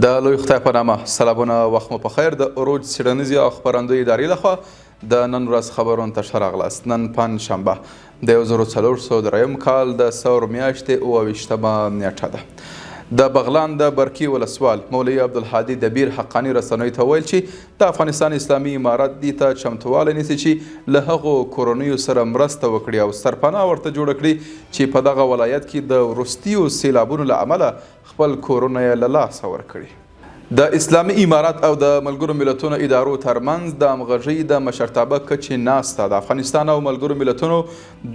د لوی خدای په نامه سلامونه، وخت مو په خیر. د عروج څېړنیزې او خپرندویې ادارې لخوا د نن ورځ خبرونو ته ښه راغلاست. نن پنجشنبه د 1403 کال د ثور میاشتې 28مه نیټه ده. د بغلان د برکي ولسوال مولوي عبدالهادي دبیر حقاني رسنیو ته ویل چې د افغانستان اسلامي امارت دې ته چمتوالی نیسي چې له هغو کورنیو سره مرسته وکړي او سرپناه ورته جوړه کړي چې په دغه ولایت کې د وروستیو سیلابونو له امله خپل کورونه یې له لاسه ورکړي. د اسلامي امارت او د ملګرو ملتونو ادارو ترمنځ د همغږۍ د مشرتابه کچې ناسته د افغانستان او ملګرو ملتونو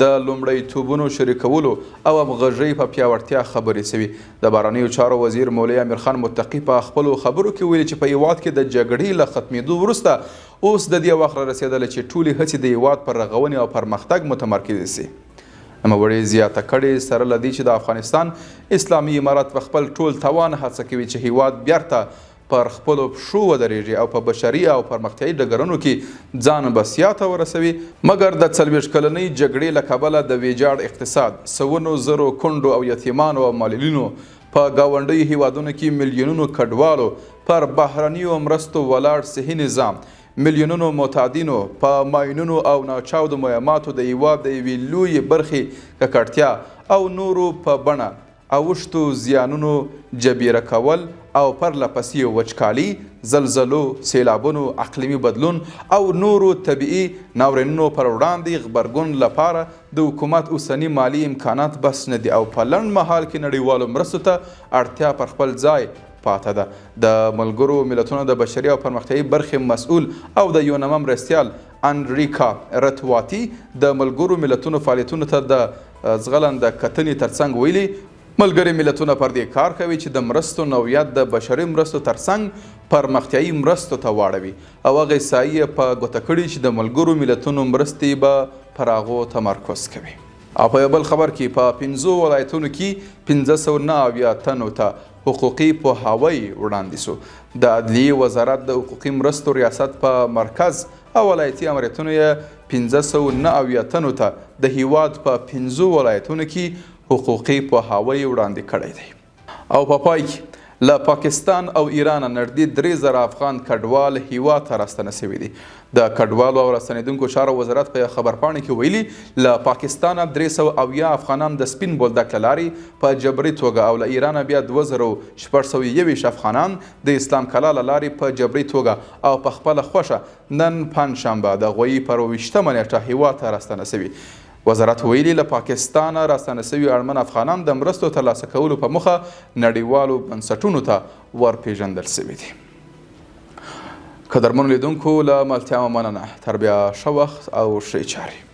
د لومړیتوبونو شریکولو او همغږۍ په پیاوړتیا خبرې شوي. د بهرنیو چارو وزیر مولوي امیر خان متقي په خپلو خبرو کې ویلي چې په هیواد کې د جګړې له ختمېدو وروسته اوس د دې وخت رسېدلی چې ټولې هڅې د هیواد پر رغونې او پرمختګ متمرکزې سي. نوموړي زیاته کړې سره له دې چې د افغانستان اسلامي امارت په خپل ټول توان هڅه کوي چې هیواد بیرته پر خپلو پښو ودرېږي او په بشري او پرمختیایي ډګرونو کې ځان بسیاته ورسوي. مګر د 40 کلنۍ جګړې له کبله د ویجاړ اقتصاد، سونو زرو کونډو او یتیمانو او معلولینو، په ګاونډیو هیوادونو کې میلیونونو کډوالو، پر بهرنیو مرستو ولاړ صحي نظام، میلیونونو معتادینو، په ماینونو او ناچاودو مهماتو د هیواد د یوې لویې برخې ککړتیا او نورو په بڼه اوښتو زیانونو جبیره کول او پرله پسې وچکالي، زلزلو، سیلابونو، اقلیمي بدلون او نورو طبیعي ناورینونو پر وړاندې غبرګون لپاره د حکومت اوسني مالي امکانات بس نه دي او په لنډ مهال کې نړیوالو مرستو ته اړتیا پر خپل ځای پاته ده. د ملګرو ملتونو د بشري او پرمختیایي برخې مسؤل او د یونما مرستیال انریکا رتواتی د ملګرو ملتونو فعالیتونو ته د زغلنده کتنې ترڅنګ ویلي ملګري ملتونه پر دې کار کوي چې د مرستو نوعیت د بشري مرستو ترڅنګ پرمختیایي مرستو ته واړوي او هغه احصایې په ګوته کړي چې د ملګرو ملتونو مرستې به پر هغو تمرکز کوي. او په یو بل خبر کې په 5 ولایتونو کې 509 تنو ته حقوقي پوهاوی وړاندې سو. د عدلیې وزارت د حقوقي مرستو ریاست په مرکز او ولایتي امریتونو یې 509 تنو ته د هیواد په 5 ولایتونو کې حقوقي پوهاوی وړاندې کړی دی. او په پای کې له پاکستان او ایران نږدې 3000 افغان کډوال هیواد ته راستنه شوي دي. د کډوالو او راستنېدونکو چارو وزارت په خبرپاڼه کې ویلي له پاکستانه 370 افغانان د سپین بولدک له لارې په جبري توګه او له ایرانه بیا 2621 افغانان د اسلام کلا له لارې په جبري توګه او په خپله خوښه نن پنجشنبه د غویي پر 28مه نیټه هیواد ته راستنه شوي. وزارت ویلي له پاکستانه راستنه شوي اړمن افغانان د مرستو ترلاسه کولو په موخه نړیوالو بنسټونو ته ورپېژندل شوي دي. قدرمنو لیدونکو له ملتیا مو مننه. تر بیا ښه وخت او ښې چارې.